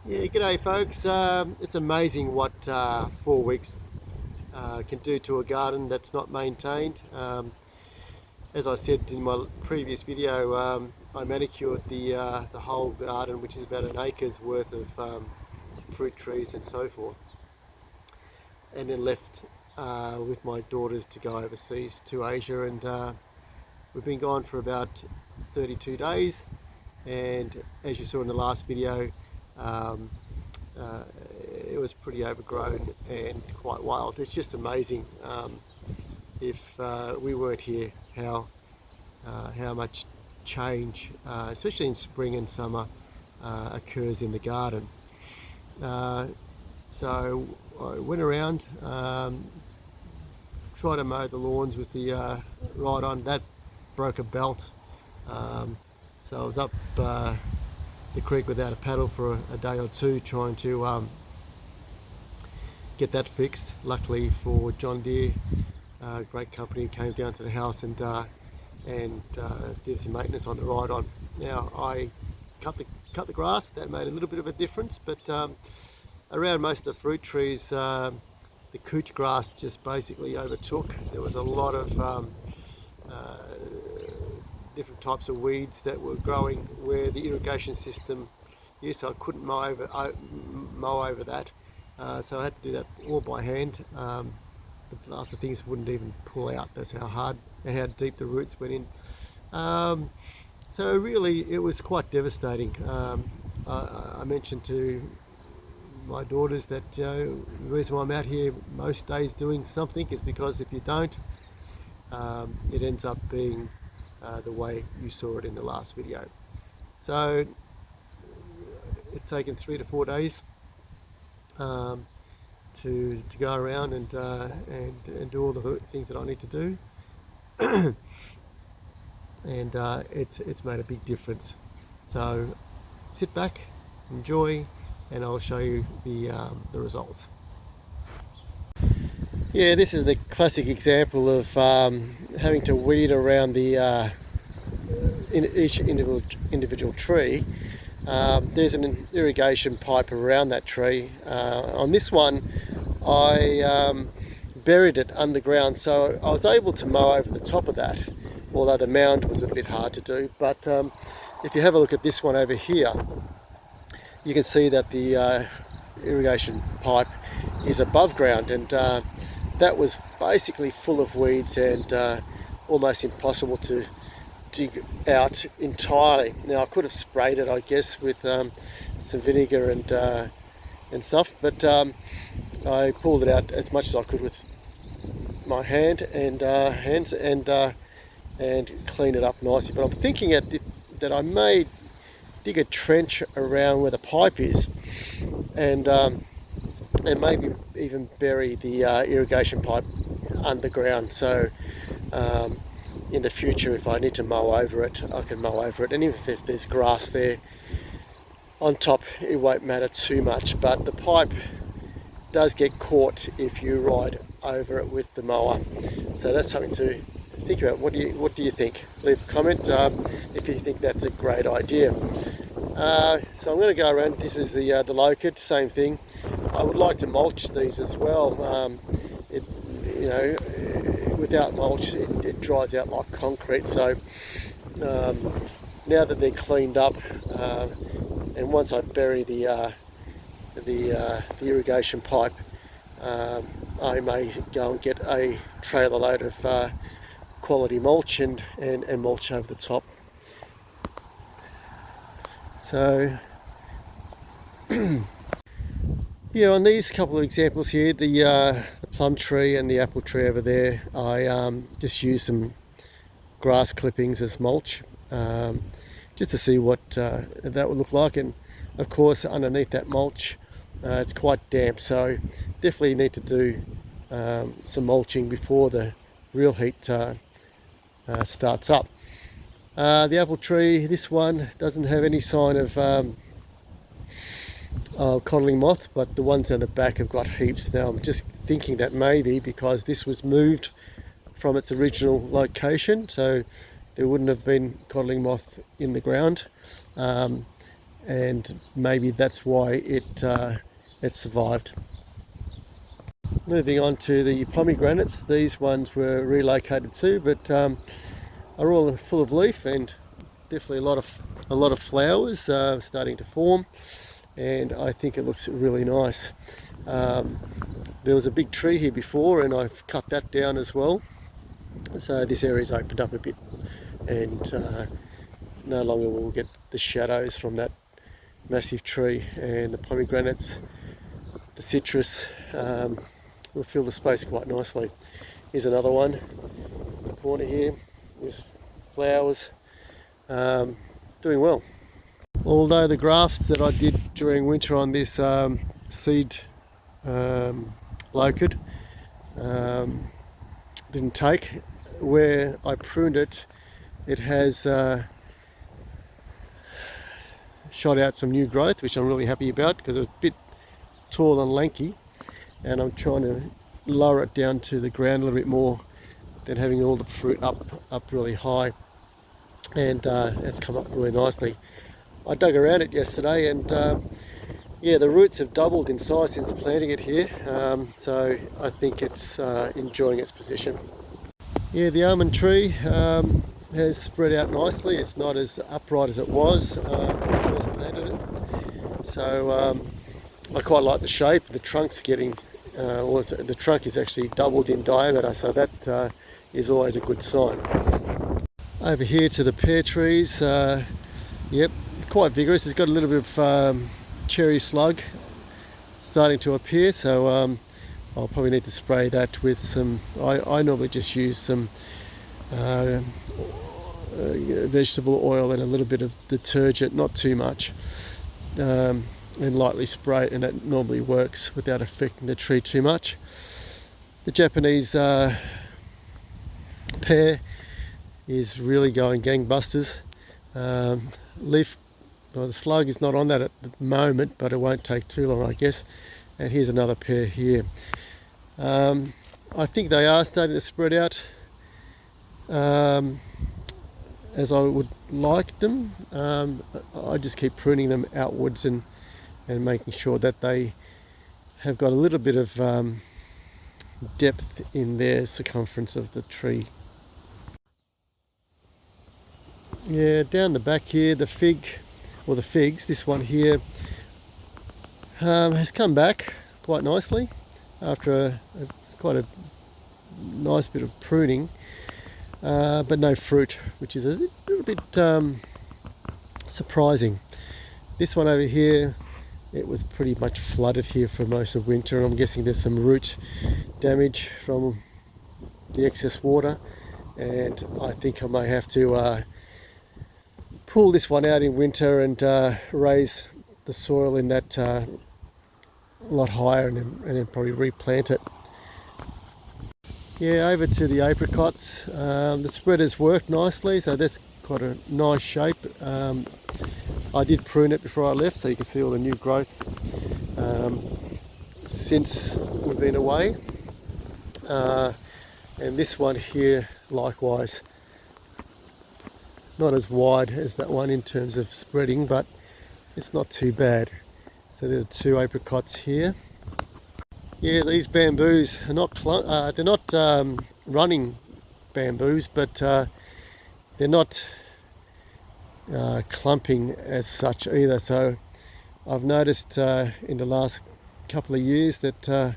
Yeah, g'day folks. It's amazing what 4 weeks can do to a garden that's not maintained. As I said in my previous video, I manicured the whole garden, which is about an acre's worth of fruit trees and so forth, and then left with my daughters to go overseas to Asia, and we've been gone for about 32 days. And as you saw in the last video, um, uh, it was pretty overgrown and quite wild. It's just amazing, if we weren't here, how much change, especially in spring and summer, occurs in the garden. Uh, so I went around, tried to mow the lawns with the ride on. That broke a belt, so I was up the creek without a paddle for a day or two, trying to get that fixed. Luckily for John Deere, great company, came down to the house and did some maintenance on the ride on. Now I cut the grass. That made a little bit of a difference, but around most of the fruit trees, the couch grass just basically overtook. There was a lot of uh, different types of weeds that were growing where the irrigation system is, so I couldn't mow over that. So I had to do that all by hand. The last of things wouldn't even pull out. That's how hard and how deep the roots went in. Um, so really, it was quite devastating. I mentioned to my daughters that the reason why I'm out here most days doing something is because if you don't, it ends up being the way you saw it in the last video. So it's taken 3 to 4 days to go around and do all the things that I need to do, and it's made a big difference. So sit back, enjoy, and I'll show you the results. Yeah, this is the classic example of having to weed around in each individual tree. There's an irrigation pipe around that tree. On this one, I buried it underground, so I was able to mow over the top of that, although the mound was a bit hard to do. But if you have a look at this one over here, you can see that the irrigation pipe is above ground, and that was basically full of weeds and almost impossible to dig out entirely. Now I could have sprayed it, I guess, with some vinegar and stuff, but I pulled it out as much as I could with my hands and clean it up nicely. But I'm thinking that I may dig a trench around where the pipe is, and maybe even bury the irrigation pipe underground. So in the future, if I need to mow over it, I can mow over it. And even if there's grass there on top, it won't matter too much. But the pipe does get caught if you ride over it with the mower. So that's something to think about. What do you think? Leave a comment if you think that's a great idea. So I'm going to go around. This is the locust, same thing. I would like to mulch these as well. Without mulch, it dries out like concrete. So now that they're cleaned up, and once I bury the irrigation pipe, I may go and get a trailer load of quality mulch and mulch over the top. So yeah, on these couple of examples here, the plum tree and the apple tree over there, I just used some grass clippings as mulch, just to see what that would look like. And of course, underneath that mulch, it's quite damp, so definitely need to do some mulching before the real heat starts up. The apple tree, this one doesn't have any sign of codling moth, but the ones down the back have got heaps. Now I'm just thinking that maybe because this was moved from its original location, so there wouldn't have been codling moth in the ground. and maybe that's why it survived. Moving on to the pomegranates, these ones were relocated too, but are all full of leaf and definitely a lot of flowers starting to form, and I think it looks really nice. There was a big tree here before and I've cut that down as well, so this area's opened up a bit, and no longer will we get the shadows from that massive tree, and the pomegranates, the citrus, will fill the space quite nicely. Here's another one in the corner here with flowers, doing well. Although the grafts that I did during winter on this seed locust didn't take, where I pruned it, it has shot out some new growth, which I'm really happy about because it was a bit tall and lanky, and I'm trying to lower it down to the ground a little bit more than having all the fruit up really high, and it's come up really nicely. I dug around it yesterday, and yeah, the roots have doubled in size since planting it here, so I think it's enjoying its position. Yeah, the almond tree has spread out nicely. It's not as upright as it was when I first planted it, so I quite like the shape. The trunk's getting, or the trunk is actually doubled in diameter, so that is always a good sign. Over here to the pear trees, yep, quite vigorous. It's got a little bit of cherry slug starting to appear, so I'll probably need to spray that with some, I normally just use some vegetable oil and a little bit of detergent, not too much, and lightly spray it, and that normally works without affecting the tree too much. The Japanese pear is really going gangbusters. Leaf, well, the slug is not on that at the moment, but it won't take too long, I guess. And here's another pear here. I think they are starting to spread out as I would like them. I just keep pruning them outwards and making sure that they have got a little bit of depth in their circumference of the tree. Yeah, down the back here, the fig, or the figs, this one here has come back quite nicely after quite a nice bit of pruning, but no fruit, which is a little bit surprising. This one over here, it was pretty much flooded here for most of winter, and I'm guessing there's some root damage from the excess water, and I think I may have to pull this one out in winter and raise the soil in that a lot higher, and then probably replant it. Yeah, over to the apricots. The spread has worked nicely, so that's quite a nice shape. I did prune it before I left, so you can see all the new growth since we've been away. And this one here, likewise, not as wide as that one in terms of spreading, but it's not too bad. So there are two apricots here. Yeah, these bamboos are not they're not running bamboos, but they're not clumping as such either. So I've noticed in the last couple of years that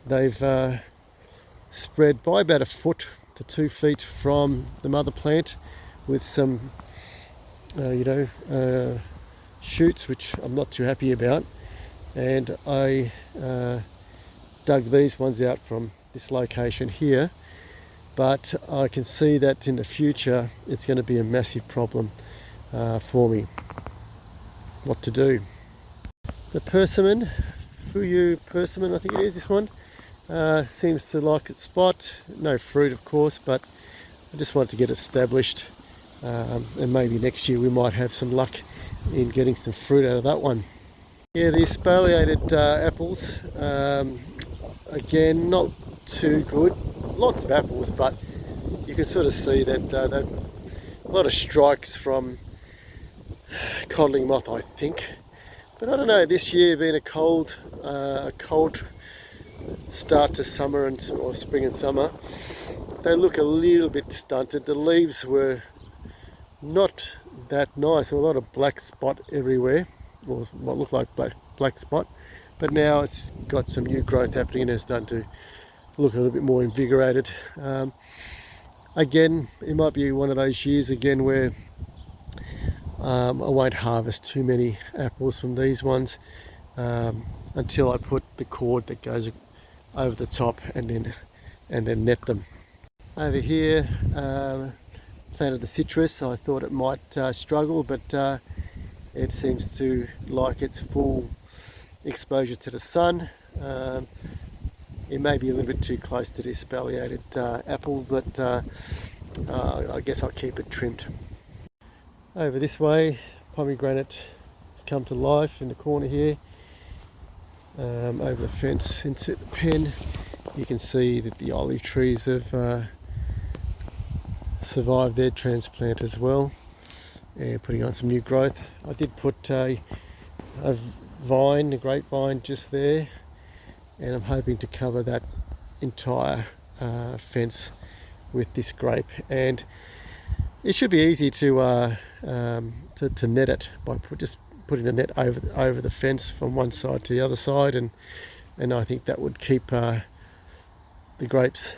they've spread by about 1 foot to 2 feet from the mother plant, with some shoots, which I'm not too happy about. And I dug these ones out from this location here, but I can see that in the future it's going to be a massive problem for me. What to do? The persimmon, Fuyu persimmon, I think it is, this one, seems to like its spot. No fruit, of course, but I just wanted to get established, and maybe next year we might have some luck in getting some fruit out of that one. Yeah, the espaliated apples, again, not too good. Lots of apples, but you can sort of see that a lot of strikes from codling moth, I think. But I don't know, this year being a cold start to summer or spring and summer, they look a little bit stunted. The leaves were not that nice, a lot of black spot everywhere, or what looked like black spot, but now it's got some new growth happening and it's starting to look a little bit more invigorated. Again, it might be one of those years again where I won't harvest too many apples from these ones until I put the cord that goes over the top and then net them. Over here, planted the citrus. I thought it might struggle, but it seems to like its full exposure to the sun. It may be a little bit too close to this spalliated apple, but I guess I'll keep it trimmed. Over this way, pomegranate has come to life in the corner here. Over the fence into the pen, you can see that the olive trees have survived their transplant as well, and putting on some new growth. I did put a grapevine just there, and I'm hoping to cover that entire fence with this grape, and it should be easy to net it by just putting the net over the fence from one side to the other side, and I think that would keep the grapes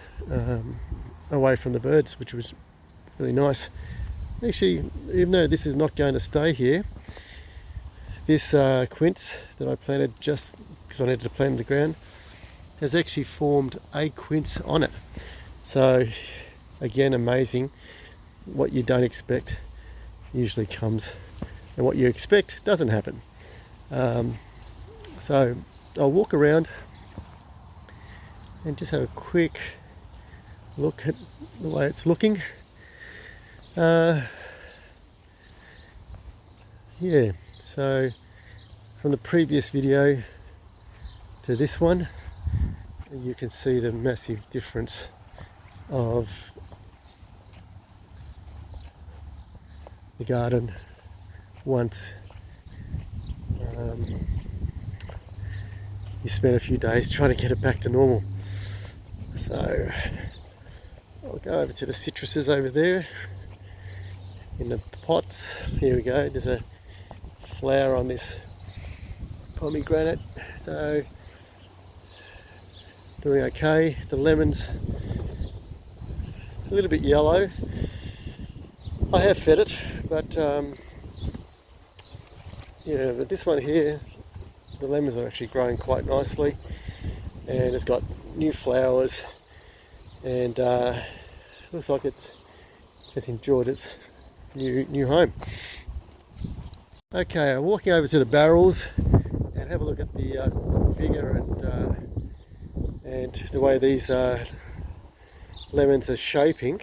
away from the birds, which was really nice. Actually, even though this is not going to stay here, this quince that I planted just because I needed to plant in the ground has actually formed a quince on it. So again, amazing. What you don't expect usually comes, and what you expect doesn't happen. So I'll walk around and just have a quick look at the way it's looking. Yeah, so from the previous video to this one, you can see the massive difference of the garden once you spend a few days trying to get it back to normal. So I'll go over to the citruses over there in the pots. Here we go, there's a flower on this pomegranate, so doing okay. The lemons a little bit yellow. I have fed it, but yeah, but this one here, the lemons are actually growing quite nicely, and it's got new flowers, and looks like it's enjoyed its new home. Okay, I'm walking over to the barrels and have a look at the vigor and the way these lemons are shaping.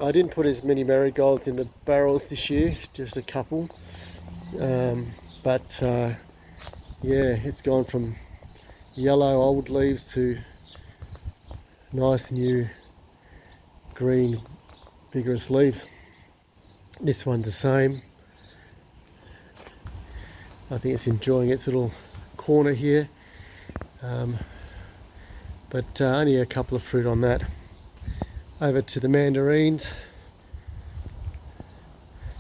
I didn't put as many marigolds in the barrels this year, just a couple, but yeah, it's gone from yellow old leaves to nice new green vigorous leaves. This one's the same. I think it's enjoying its little corner here, but only a couple of fruit on that. Over to the mandarins.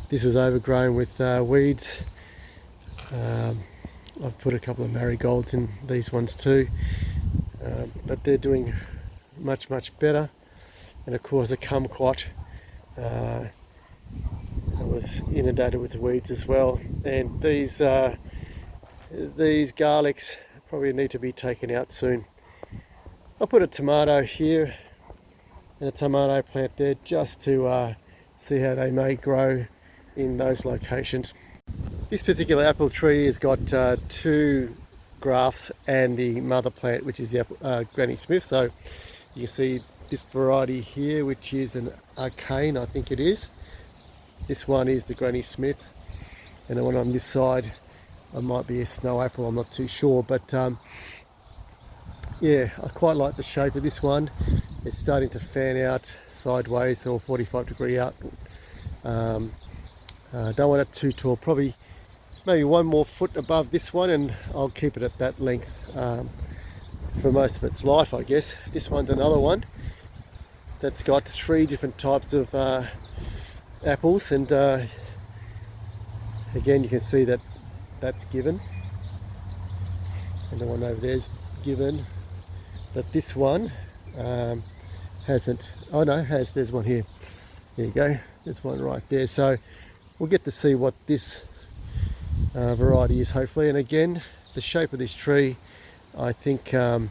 This was overgrown with weeds. I've put a couple of marigolds in these ones too, but they're doing much better. And of course the kumquat was inundated with weeds as well, and these garlics probably need to be taken out soon. I'll put a tomato here and a tomato plant there just to see how they may grow in those locations. This particular apple tree has got two grafts and the mother plant, which is the Granny Smith. So you can see this variety here, which is an arcane, I think it is. This one is the Granny Smith, and the one on this side might be a snow apple, I'm not too sure, but yeah, I quite like the shape of this one. It's starting to fan out sideways or 45-degree out Don't want it too tall, probably maybe one more foot above this one, and I'll keep it at that length for most of its life, I guess. This one's another one that's got 3 different types of apples, and again you can see that that's given, and the one over there is given, but this one hasn't. Oh no, has. There's one here. There you go. There's one right there. So we'll get to see what this variety is, hopefully. And again, the shape of this tree, I think I'll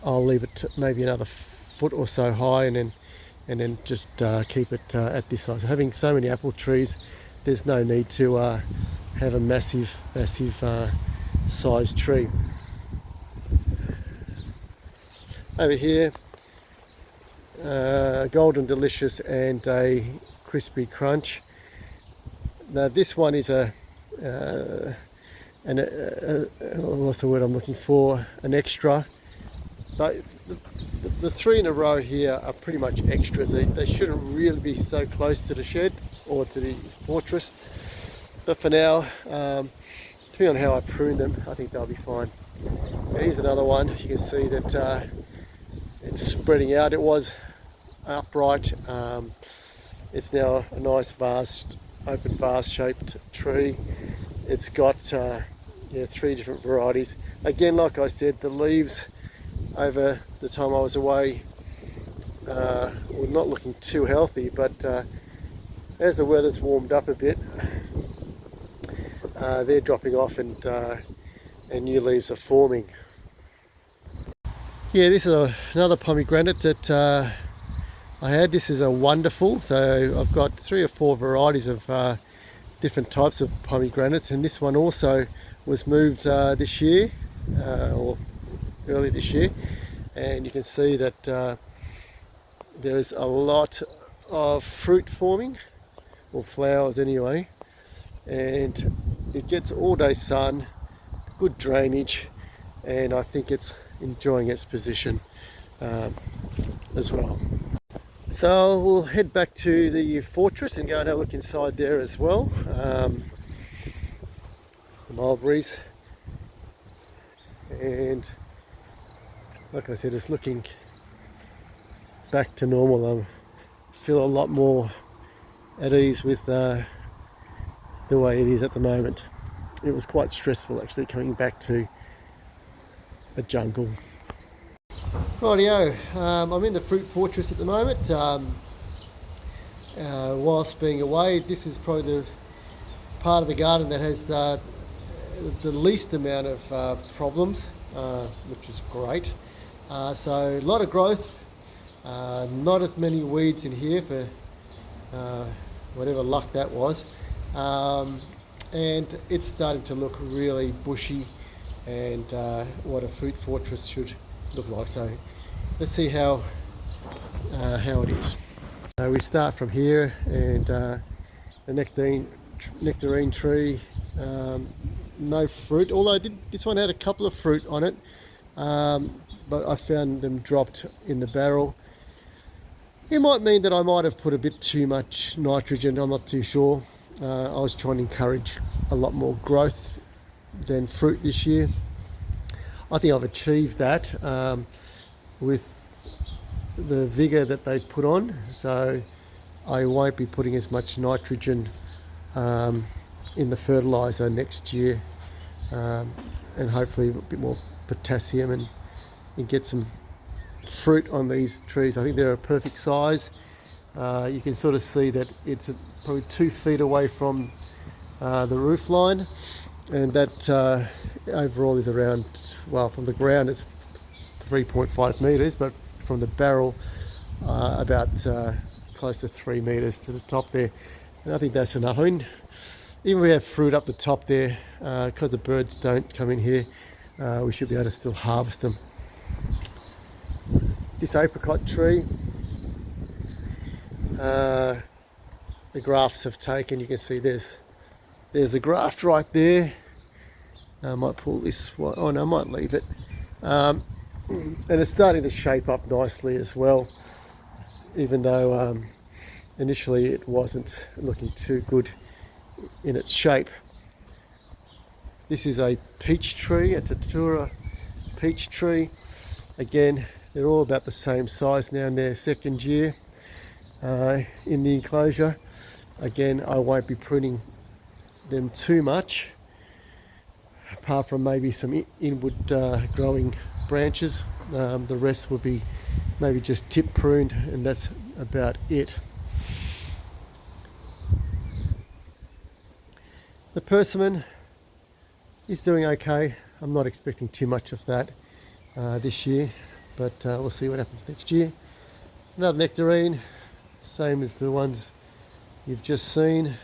leave it to maybe another foot or so high, and then just keep it at this size. Having so many apple trees, there's no need to have a massive sized tree. Over here, Golden Delicious and a Crispy Crunch. Now this one is what's the word I'm looking for? An extra. But the 3 in a row here are pretty much extras. They shouldn't really be so close to the shed or to the fortress. But for now, depending on how I prune them, I think they'll be fine. And here's another one. You can see that it's spreading out. It was upright. It's now a nice open vase shaped tree. It's got 3 different varieties. Again, like I said, the leaves over the time I was away were not looking too healthy, but as the weather's warmed up a bit, they're dropping off, and new leaves are forming. Yeah, this is another pomegranate that I had. This is a wonderful. So I've got 3 or 4 varieties of different types of pomegranates, and this one also was moved this year, or early this year, and you can see that there is a lot of fruit forming, or flowers anyway, and it gets all day sun, good drainage, and I think it's enjoying its position as well. So we'll head back to the fortress and go and have a look inside there as well. The mulberries, and like I said, it's looking back to normal. I feel a lot more at ease with the way it is at the moment. It was quite stressful actually coming back to a jungle. Rightio, I'm in the fruit fortress at the moment. Whilst being away, this is probably the part of the garden that has the least amount of problems, which is great. So a lot of growth, not as many weeds in here for whatever luck that was, and it's starting to look really bushy, and what a fruit fortress should look like. So let's see how it is. We start from here, and the nectarine tree, no fruit, although this one had a couple of fruit on it, but I found them dropped in the barrel. It might mean that I might have put a bit too much nitrogen, I'm not too sure. I was trying to encourage a lot more growth than fruit this year. I think I've achieved that with the vigor that they've put on, so I won't be putting as much nitrogen in the fertilizer next year, and hopefully a bit more potassium, and get some fruit on these trees. I think they're a perfect size. You can sort of see that it's probably 2 feet away from the roof line, and that overall is around, well, from the ground it's 3.5 meters, but from the barrel about close to 3 meters to the top there, and I think that's enough. I mean, even we have fruit up the top there, because the birds don't come in here, we should be able to still harvest them. This apricot tree, the grafts have taken. You can see there's a graft right there. I might pull this one. Oh no, I might leave it. And it's starting to shape up nicely as well, even though initially it wasn't looking too good in its shape. This is a peach tree, a Tatura peach tree. Again, they're all about the same size now in their second year in the enclosure. Again, I won't be pruning them too much, apart from maybe some inward growing branches. The rest will be maybe just tip pruned, and that's about it. The persimmon is doing okay. I'm not expecting too much of that this year, but we'll see what happens next year. Another nectarine, same as the ones you've just seen.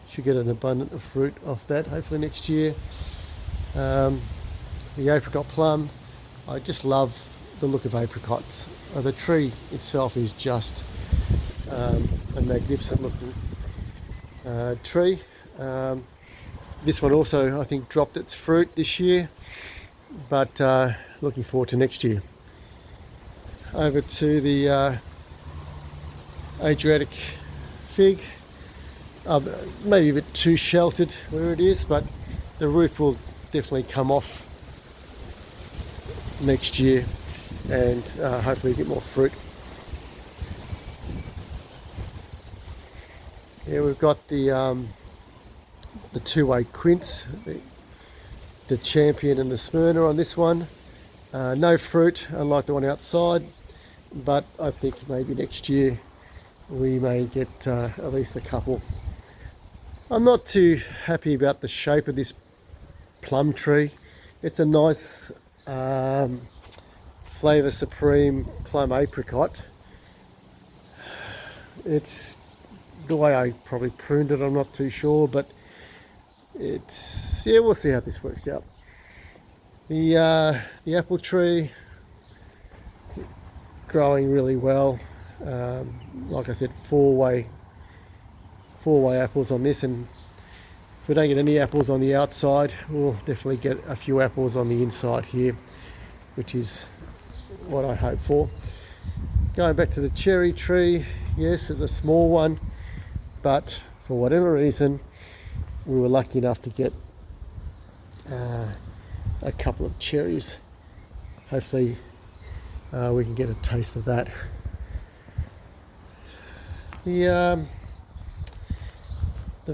Should get an abundance of fruit off that hopefully next year. The apricot plum, I just love the look of apricots. The tree itself is just a magnificent looking tree. This one also, I think, dropped its fruit this year, but looking forward to next year. Over to the Adriatic fig. Maybe a bit too sheltered where it is, but the roof will definitely come off next year, and hopefully get more fruit. Yeah, we've got the two-way quince, the champion and the Smyrna on this one. No fruit, unlike the one outside, but I think maybe next year we may get at least a couple. I'm not too happy about the shape of this plum tree. It's a nice Flavour Supreme plum apricot. It's the way I probably pruned it, I'm not too sure, but it's, yeah, we'll see how this works out. The apple tree, growing really well. Like I said, four-way apples on this, and if we don't get any apples on the outside, we'll definitely get a few apples on the inside here, which is what I hope for. Going back to the cherry tree, yes, it's a small one, but for whatever reason we were lucky enough to get a couple of cherries. Hopefully we can get a taste of that. The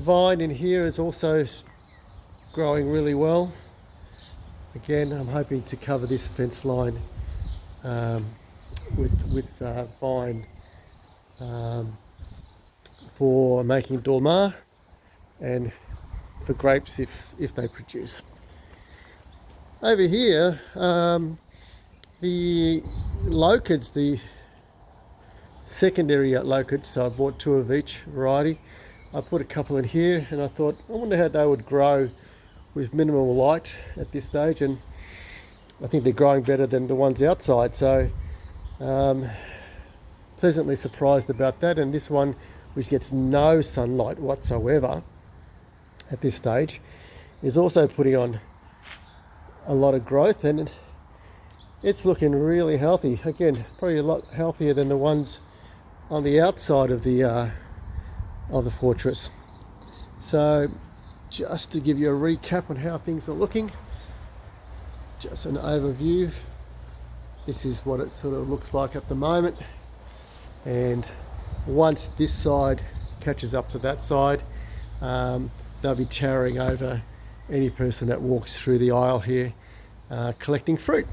vine in here is also growing really well. Again, I'm hoping to cover this fence line with vine for making dolma and for grapes if they produce. Over here, the locusts, the secondary locusts, so I bought 2 of each variety. I put a couple in here, and I thought, I wonder how they would grow with minimal light at this stage, and I think they're growing better than the ones outside, so pleasantly surprised about that. And this one, which gets no sunlight whatsoever at this stage, is also putting on a lot of growth, and it's looking really healthy. Again, probably a lot healthier than the ones on the outside of the fortress. So just to give you a recap on how things are looking, just an overview, this is what it sort of looks like at the moment, and once this side catches up to that side, they'll be towering over any person that walks through the aisle here collecting fruit.